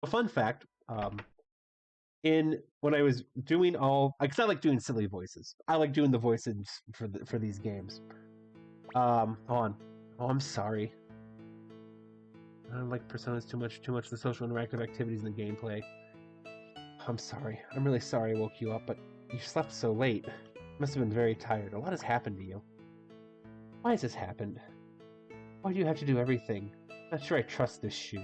A fun fact, in when I was doing all, because I like doing silly voices. I like doing the voices for these games. Hold on. Oh, I'm sorry. I don't like personas too much. Too much the social interactive activities in the gameplay. I'm sorry. I'm really sorry I woke you up, but you slept so late. Must have been very tired. A lot has happened to you. Why has this happened? Why do you have to do everything? Not sure I trust this shoe.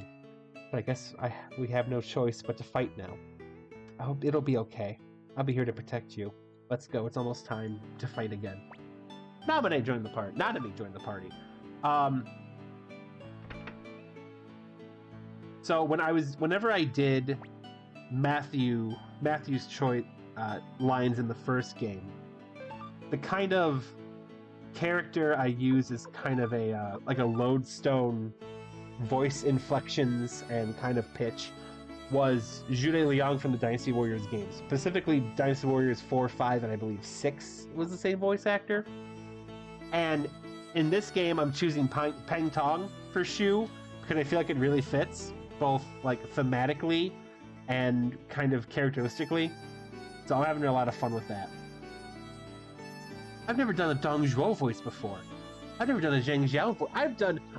But I guess we have no choice but to fight now. I hope it'll be okay. I'll be here to protect you. Let's go. It's almost time to fight again. Naminé joined the party. Nanami joined the party. So whenever I did Matthew's choice lines in the first game, the kind of character I use is kind of a like a lodestone voice inflections and kind of pitch was Jude Liang from the Dynasty Warriors games. Specifically Dynasty Warriors 4, 5, and I believe 6 was the same voice actor. And in this game I'm choosing Peng Tong for Shu because I feel like it really fits, both like thematically and kind of characteristically. So I'm having a lot of fun with that. I've never done a Dong Zhuo voice before. I've never done a Zhang Xiao voice.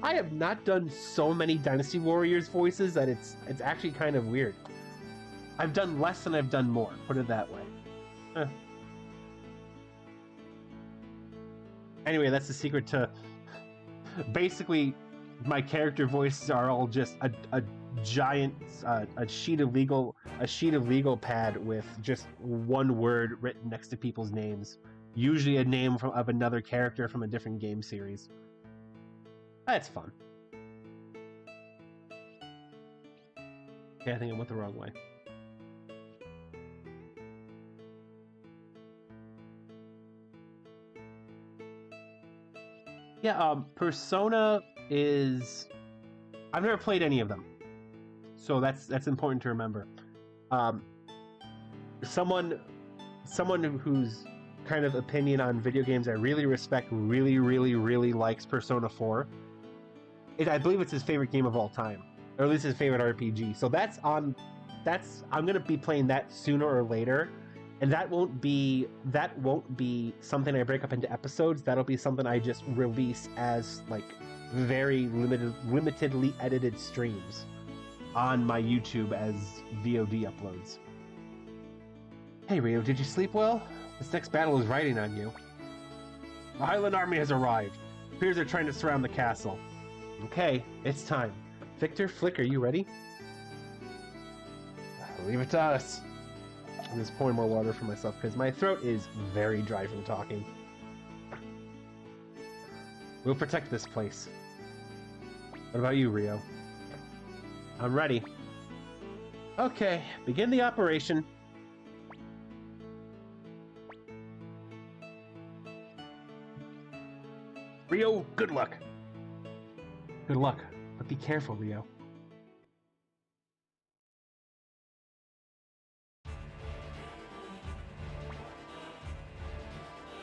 I have not done so many Dynasty Warriors voices that it's actually kind of weird. I've done less than I've done more, put it that way. Anyway, that's the secret to... Basically, my character voices are all just a giant a sheet of legal pad with just one word written next to people's names. Usually a name of another character from a different game series. That's fun. Okay, I think I went the wrong way. Yeah, Persona is... I've never played any of them, so that's important to remember. Someone who's kind of opinion on video games I really respect, really likes Persona 4. I believe it's his favorite game of all time, or at least his favorite RPG. So I'm gonna be playing that sooner or later, and that won't be something I break up into episodes. That'll be something I just release as like very limitedly edited streams on my YouTube as VOD uploads. Hey Rio, did you sleep well? This next battle is riding on you. The Highland army has arrived. It appears they're trying to surround the castle. Okay, it's time. Victor, Flick, are you ready? Leave it to us. I'm just pouring more water for myself because my throat is very dry from talking. We'll protect this place. What about you, Rio? I'm ready. Okay, begin the operation. Rio, good luck. Good luck, but be careful, Rio.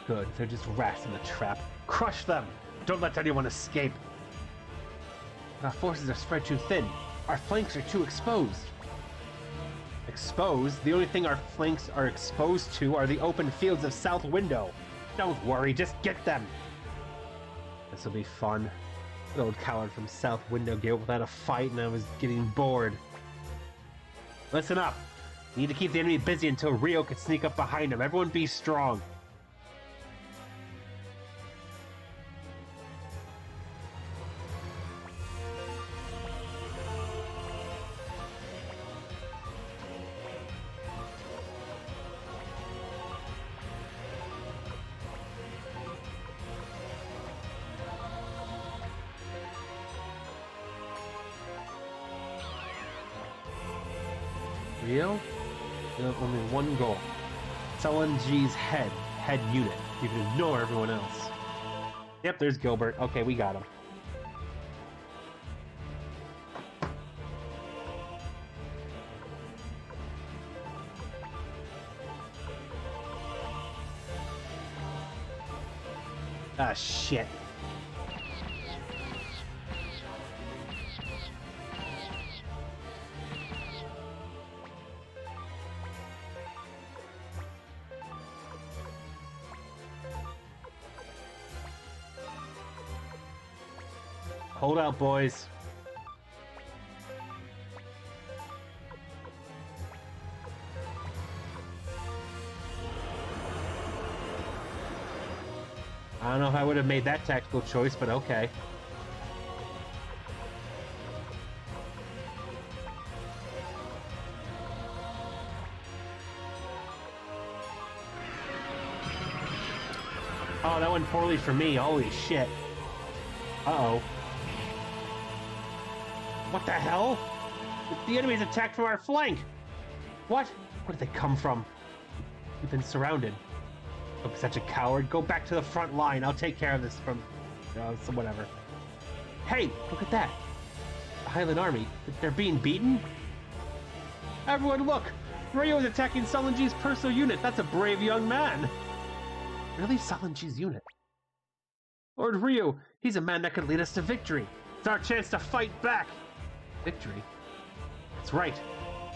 Good, they're just rats in the trap. Crush them! Don't let anyone escape! Our forces are spread too thin. Our flanks are too exposed. Exposed? The only thing our flanks are exposed to are the open fields of South Window. Don't worry, just get them! This will be fun. That old coward from South Window gave up without a fight and I was getting bored. Listen up! We need to keep the enemy busy until Rio can sneak up behind him. Everyone be strong. Rio, you have only one goal. It's LNG's head unit. You can ignore everyone else. Yep, there's Gilbert. Okay, we got him. Ah, shit. Hold out, boys. I don't know if I would have made that tactical choice, but okay. Oh, that went poorly for me. Holy shit. Uh-oh. What the hell? The enemy's attacked from our flank! What? Where did they come from? We've been surrounded. Don't be such a coward. Go back to the front line. I'll take care of this from... so whatever. Hey! Look at that! The Highland Army. They're being beaten? Everyone look! Ryo is attacking Salanji's personal unit. That's a brave young man! Really? Salanji's unit? Lord Ryu, he's a man that could lead us to victory. It's our chance to fight back! Victory? That's right.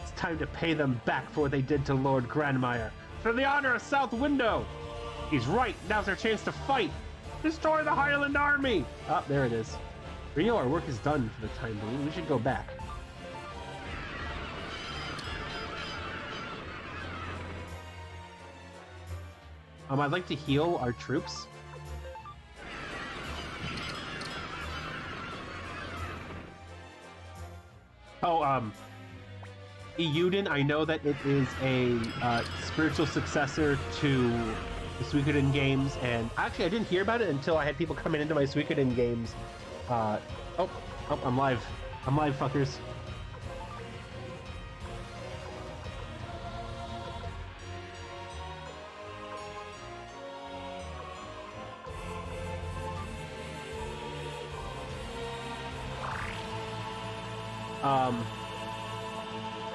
It's time to pay them back for what they did to Lord Grandmire. For the honor of South Window! He's right. Now's our chance to fight. Destroy the Highland Army! Ah, there it is. Ryu, our work is done for the time being. We should go back. I'd like to heal our troops. Oh, Euden, I know that it is a spiritual successor to the Suikoden games, and actually I didn't hear about it until I had people coming into my Suikoden games. Oh, I'm live. I'm live, fuckers.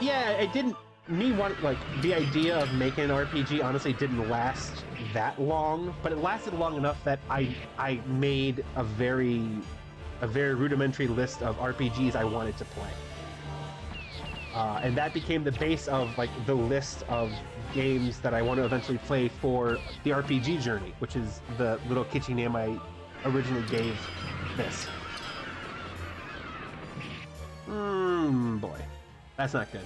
Yeah, it didn't... the idea of making an RPG honestly didn't last that long, but it lasted long enough that I made a very rudimentary list of RPGs I wanted to play. And that became the base of, the list of games that I want to eventually play for the RPG journey, which is the little kitschy name I originally gave this. Boy. That's not good.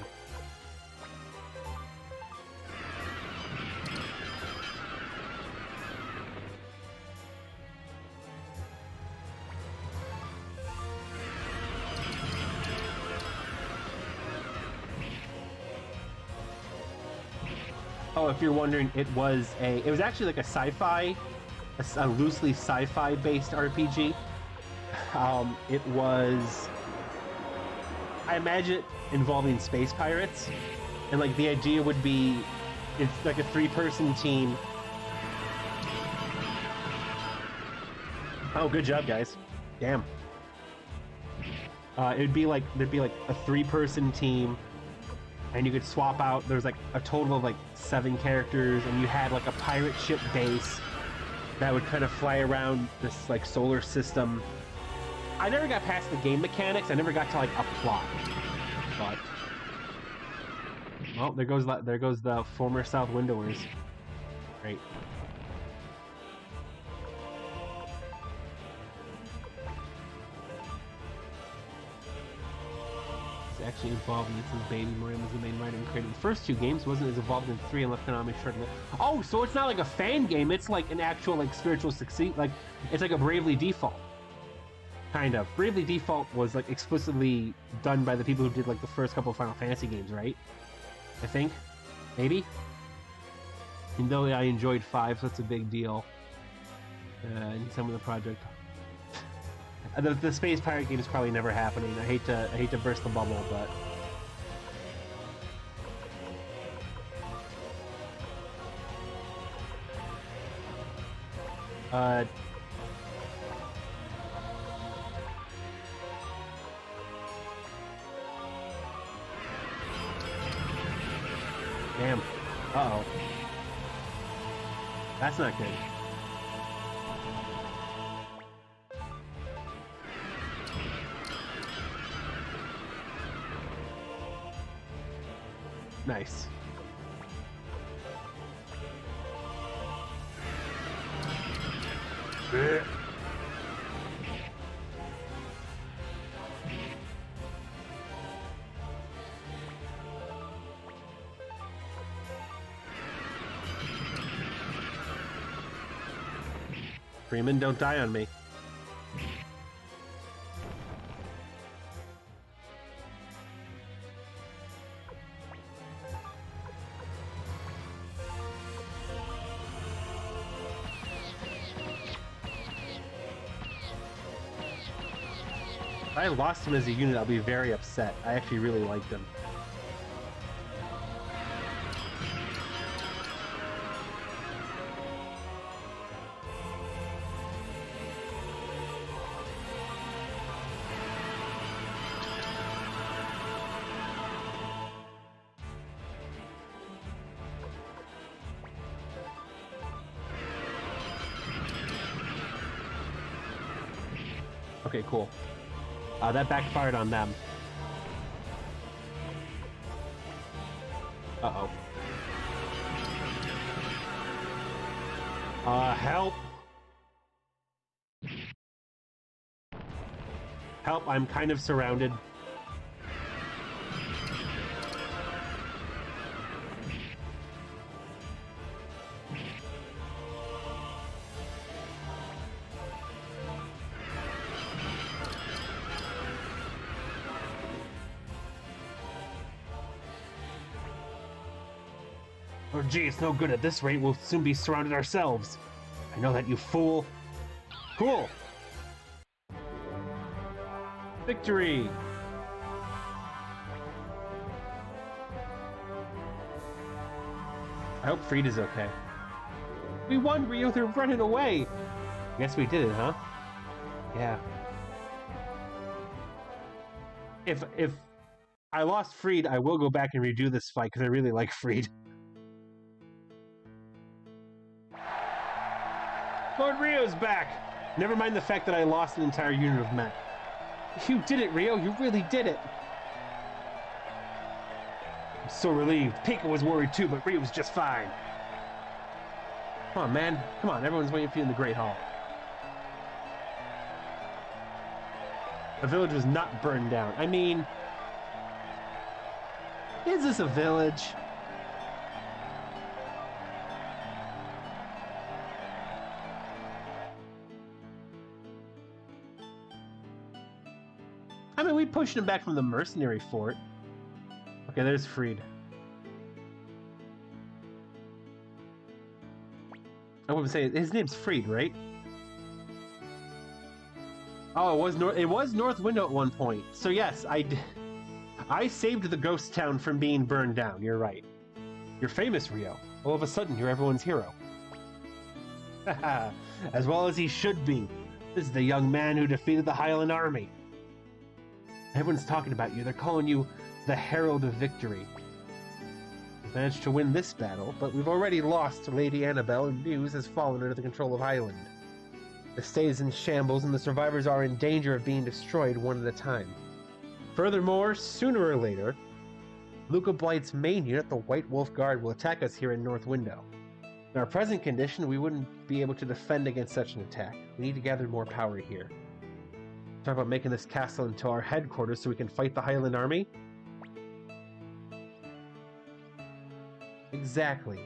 Oh, if you're wondering, it was actually like a sci-fi, a loosely sci-fi based RPG. It was, I imagine, involving space pirates, and the idea would be, it's like a 3-person team. Oh, good job, guys. Damn. There'd be like a 3-person team, and you could swap out. There's a total of 7 characters, and you had a pirate ship base that would kind of fly around this solar system. I never got past the game mechanics. I never got to a plot. But well, there goes the former South Windowers. Great. It's actually involved in this baby. Morim was the main writer and created the first 2 games. Wasn't as involved in 3 and left Konami short. Oh, so it's not a fan game. It's an actual spiritual succeed. It's a Bravely Default. Kind of. Bravely Default was explicitly done by the people who did the first couple of Final Fantasy games, right? I think, maybe. And though I enjoyed 5, so that's a big deal. And some of the project, the Space Pirate game is probably never happening. I hate to burst the bubble, but. Damn. Uh-oh. That's not good. Nice. Freeman, don't die on me. If I lost him as a unit, I'll be very upset. I actually really liked him. Okay, cool. That backfired on them. Uh-oh. Help! Help, I'm kind of surrounded. Oh gee, it's no good. At this rate, we'll soon be surrounded ourselves. I know that, you fool. Cool! Victory! I hope Frida's okay. We won, Rio! They're running away! Guess we did it, huh? Yeah. If I lost Freed, I will go back and redo this fight, because I really like Freed. Lord Rio's back! Never mind the fact that I lost an entire unit of men. You did it, Rio! You really did it! I'm so relieved. Pika was worried too, but Rio was just fine. Come on, man. Come on, everyone's waiting for you in the Great Hall. The village was not burned down. I mean... is this a village? I mean, we pushed him back from the mercenary fort. Okay, there's Freed. I would say his name's Freed, right? Oh, it was North Window at one point. So yes, I saved the ghost town from being burned down. You're right. You're famous, Rio. All of a sudden, you're everyone's hero. Haha, as well as he should be. This is the young man who defeated the Highland army. Everyone's talking about you. They're calling you the Herald of Victory. We've managed to win this battle, but we've already lost to Lady Annabelle, and Muse has fallen under the control of Highland. The state is in shambles, and the survivors are in danger of being destroyed one at a time. Furthermore, sooner or later, Luca Blight's main unit, the White Wolf Guard, will attack us here in North Window. In our present condition, we wouldn't be able to defend against such an attack. We need to gather more power here. Talk about making this castle into our headquarters so we can fight the Highland army? Exactly.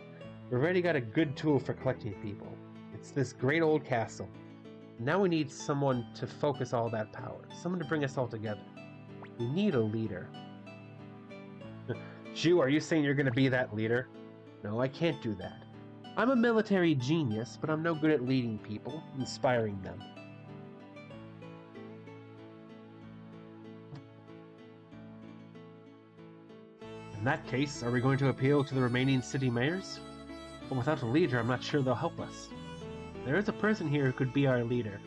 We've already got a good tool for collecting people. It's this great old castle. Now we need someone to focus all that power. Someone to bring us all together. We need a leader. Shu, are you saying you're going to be that leader? No, I can't do that. I'm a military genius, but I'm no good at leading people, inspiring them. In that case, are we going to appeal to the remaining city mayors? But without a leader, I'm not sure they'll help us. There is a person here who could be our leader.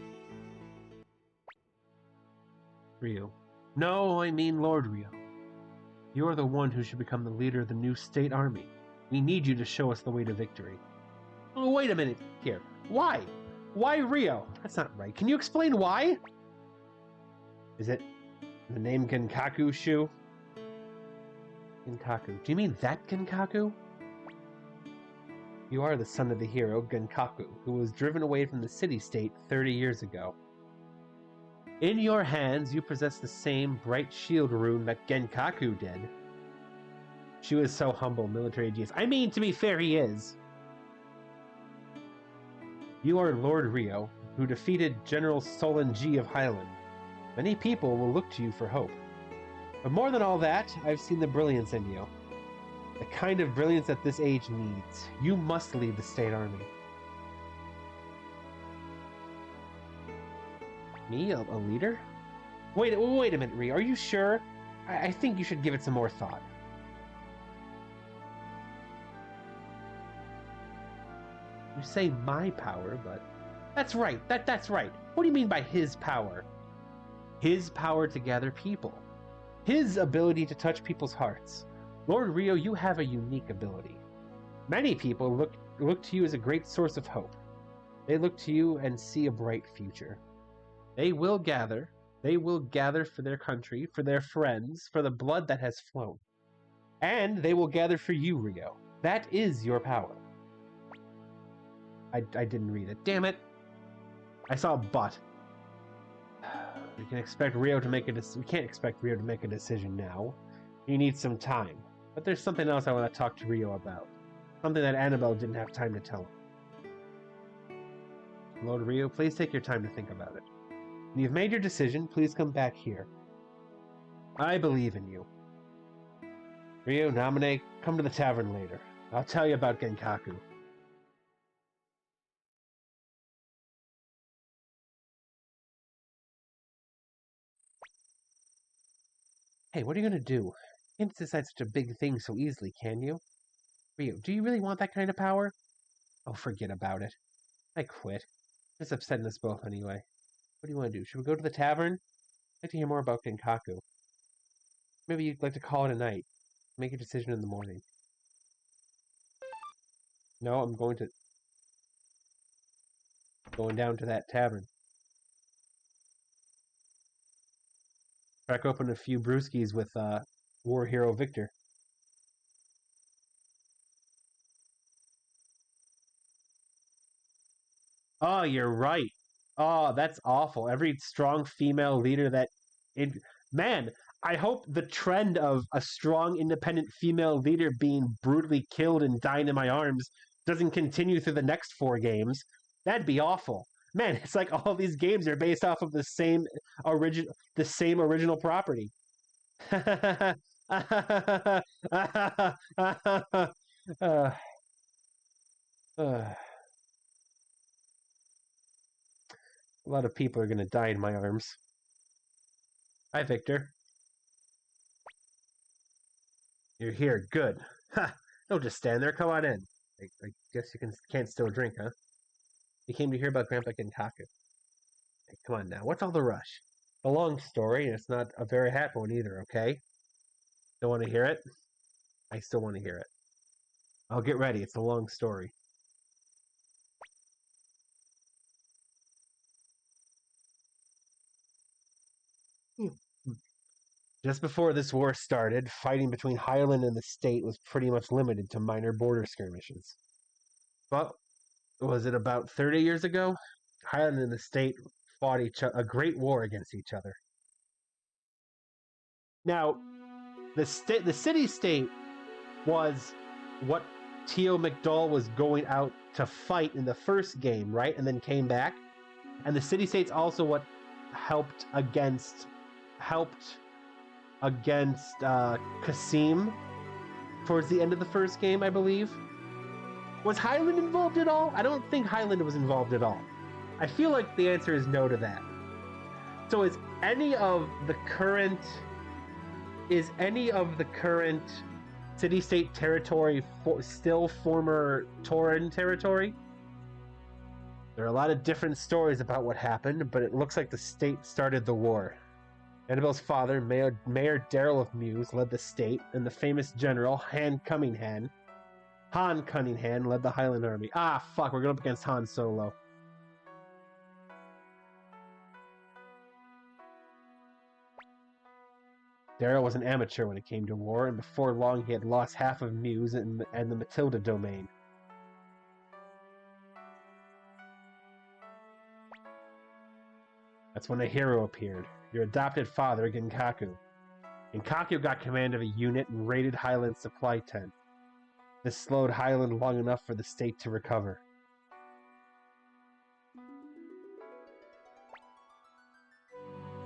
Rio. No, I mean Lord Rio. You're the one who should become the leader of the new state army. We need you to show us the way to victory. Oh, wait a minute here. Why? Why Rio? That's not right. Can you explain why? Is it the name Genkaku, Shu? Genkaku. Do you mean that Genkaku? You are the son of the hero, Genkaku, who was driven away from the city-state 30 years ago. In your hands, you possess the same bright shield rune that Genkaku did. She was so humble, military genius. I mean, to be fair, he is. You are Lord Rio, who defeated General Solon G of Highland. Many people will look to you for hope. But more than all that, I've seen the brilliance in you. The kind of brilliance that this age needs. You must lead the state army. Me? A leader? Wait a minute, Ryo. Are you sure? I think you should give it some more thought. You say my power, but... That's right. That's right. What do you mean by his power? His power to gather people. His ability to touch people's hearts. Lord Ryo, you have a unique ability. Many people look to you as a great source of hope. They look to you and see a bright future. They will gather for their country, for their friends, for the blood that has flown. And they will gather for you, Ryo. That is your power. I didn't read it. Damn it! I saw a but. We can't expect Ryo to make a decision now. He needs some time. But there's something else I want to talk to Ryo about. Something that Annabelle didn't have time to tell him. Lord Ryo, please take your time to think about it. When you've made your decision, please come back here. I believe in you. Ryo, Namine, come to the tavern later. I'll tell you about Genkaku. Hey, what are you going to do? You can't decide such a big thing so easily, can you? Ryo, do you really want that kind of power? Oh, forget about it. I quit. It's upsetting us both anyway. What do you want to do? Should we go to the tavern? I'd like to hear more about Genkaku. Maybe you'd like to call it a night. Make a decision in the morning. No, I'm going down to that tavern. Crack open a few brewskis with War Hero Victor. Oh, you're right. Oh, that's awful. Every strong female leader Man, I hope the trend of a strong, independent female leader being brutally killed and dying in my arms doesn't continue through the next 4 games. That'd be awful. Man, it's like all these games are based off of the same original property. uh, uh, a lot of people are going to die in my arms. Hi, Victor. You're here. Good. Ha! Don't just stand there. Come on in. I guess you can't still drink, huh? You came to hear about Grandpa Genkaku. Hey, come on now. What's all the rush? A long story, and it's not a very happy one either, okay? Don't want to hear it? I still want to hear it. I'll get ready. It's a long story. Just before this war started, fighting between Highland and the state was pretty much limited to minor border skirmishes. But was it about 30 years ago? Highland and the state fought a great war against each other. Now, the city-state was what Tio McDowell was going out to fight in the first game, right? And then came back. And the city-state's also what helped against Kasim towards the end of the first game, I believe. Was Highland involved at all? I don't think Highland was involved at all. I feel like the answer is no to that. So is any of the current city-state territory still former Tauren territory? There are a lot of different stories about what happened, but it looks like the state started the war. Annabelle's father, Mayor Darrell of Muse, led the state, and the famous general, Han Cunningham, led the Highland Army. Ah, fuck, we're going up against Han Solo. Darrell was an amateur when it came to war, and before long he had lost half of Muse and the Matilda domain. That's when a hero appeared. Your adopted father, Genkaku. Genkaku got command of a unit and raided Highland's supply tent. This slowed Highland long enough for the state to recover.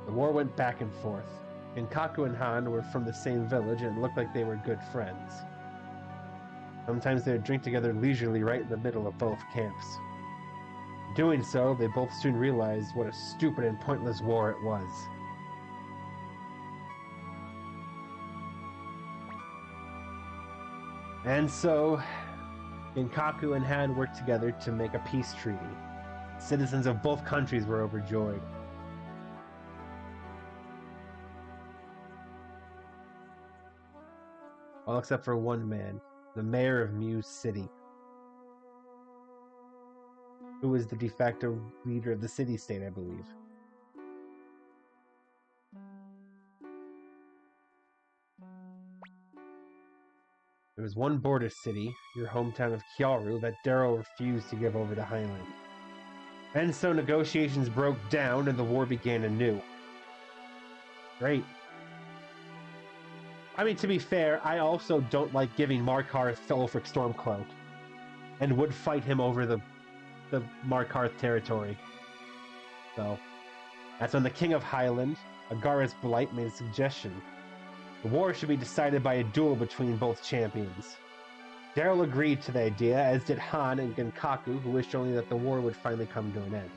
The war went back and forth. Genkaku and Han were from the same village and it looked like they were good friends. Sometimes they would drink together leisurely right in the middle of both camps. Doing so, they both soon realized what a stupid and pointless war it was. And so, Genkaku and Han worked together to make a peace treaty. Citizens of both countries were overjoyed. All except for one man, the mayor of Muse City, who was the de facto leader of the city-state, I believe. There was one border city, your hometown of Kyoru, that Darrow refused to give over to Highland. And so negotiations broke down and the war began anew. Great. I mean, to be fair, I also don't like giving Markarth Ulfric Stormcloak, and would fight him over the Markarth territory. So, that's when the King of Highland, Agaris Blight, made a suggestion. The war should be decided by a duel between both champions. Darrell agreed to the idea, as did Han and Genkaku, who wished only that the war would finally come to an end.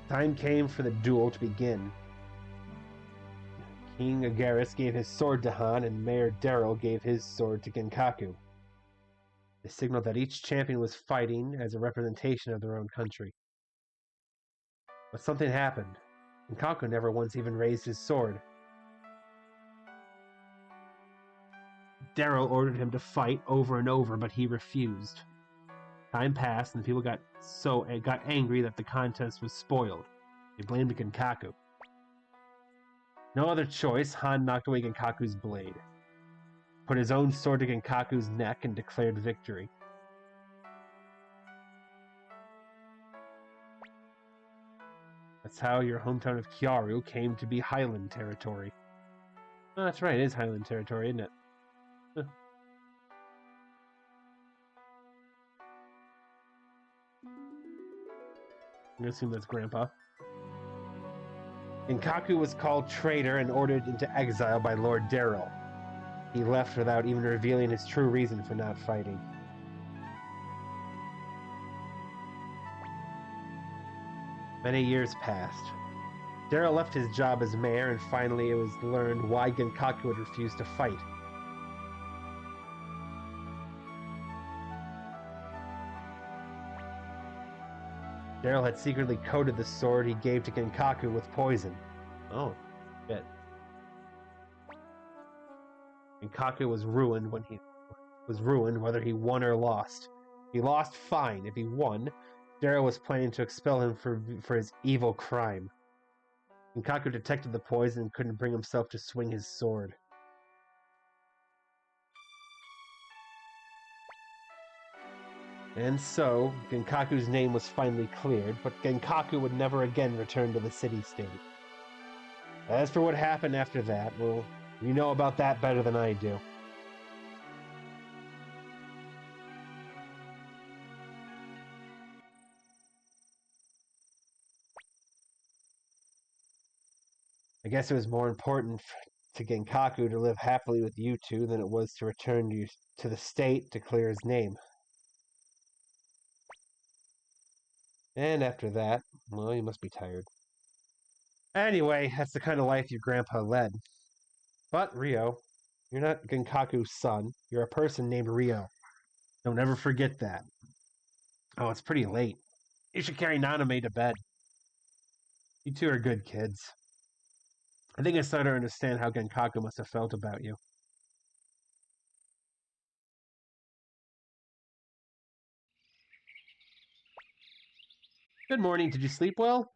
Time came for the duel to begin. King Agaris gave his sword to Han, and Mayor Darrell gave his sword to Genkaku. They signaled that each champion was fighting as a representation of their own country. But something happened. Genkaku never once even raised his sword. Darrell ordered him to fight over and over, but he refused. Time passed, and people got angry that the contest was spoiled. They blamed Genkaku. No other choice, Han knocked away Genkaku's blade, put his own sword to Genkaku's neck, and declared victory. That's how your hometown of Kyoru came to be Highland territory. Oh, that's right, it is Highland territory, isn't it? Huh. I'm gonna assume that's Grandpa. Genkaku was called traitor and ordered into exile by Lord Darrell. He left without even revealing his true reason for not fighting. Many years passed. Darrell left his job as mayor, and finally it was learned why Genkaku had refused to fight. Darrell had secretly coated the sword he gave to Genkaku with poison. Oh, shit. Genkaku was ruined whether he won or lost. If he lost, fine. If he won, Darrell was planning to expel him for his evil crime. Genkaku detected the poison and couldn't bring himself to swing his sword. And so, Genkaku's name was finally cleared, but Genkaku would never again return to the city-state. As for what happened after that, well, you know about that better than I do. I guess it was more important to Genkaku to live happily with you two than it was to return to the state to clear his name. And after that, well, you must be tired. Anyway, that's the kind of life your grandpa led. But, Ryo, you're not Genkaku's son. You're a person named Ryo. Don't ever forget that. Oh, it's pretty late. You should carry Naname to bed. You two are good kids. I think I started to understand how Genkaku must have felt about you. Good morning. Did you sleep well?